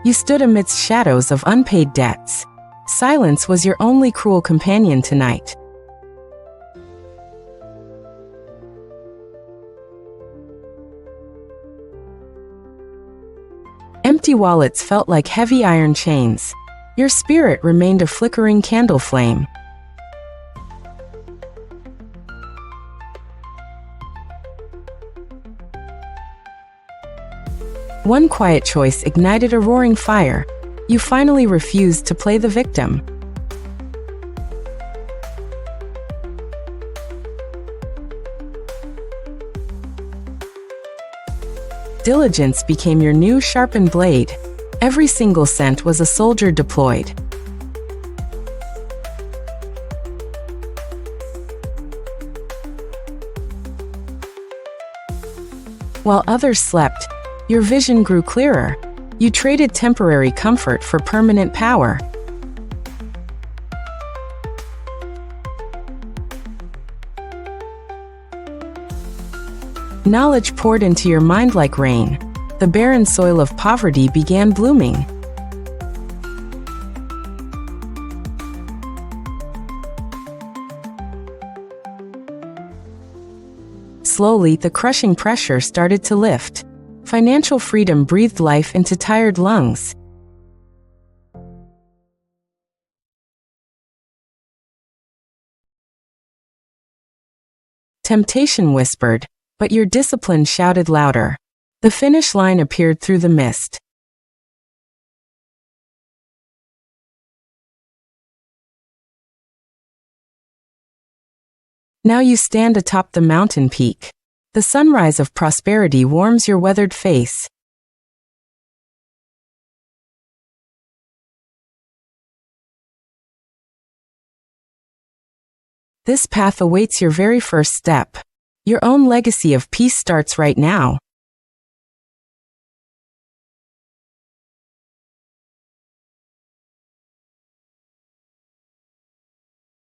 You stood amidst shadows of unpaid debts. Silence was your only cruel companion tonight. Empty wallets felt like heavy iron chains. Your spirit remained a flickering candle flame. One quiet choice ignited a roaring fire. You finally refused to play the victim. Diligence became your new sharpened blade. Every single cent was a soldier deployed. While others slept, your vision grew clearer. You traded temporary comfort for permanent power. Knowledge poured into your mind like rain. The barren soil of poverty began blooming. Slowly, the crushing pressure started to lift. Financial freedom breathed life into tired lungs. Temptation whispered, but your discipline shouted louder. The finish line appeared through the mist. Now you stand atop the mountain peak. The sunrise of prosperity warms your weathered face. This path awaits your very first step. Your own legacy of peace starts right now.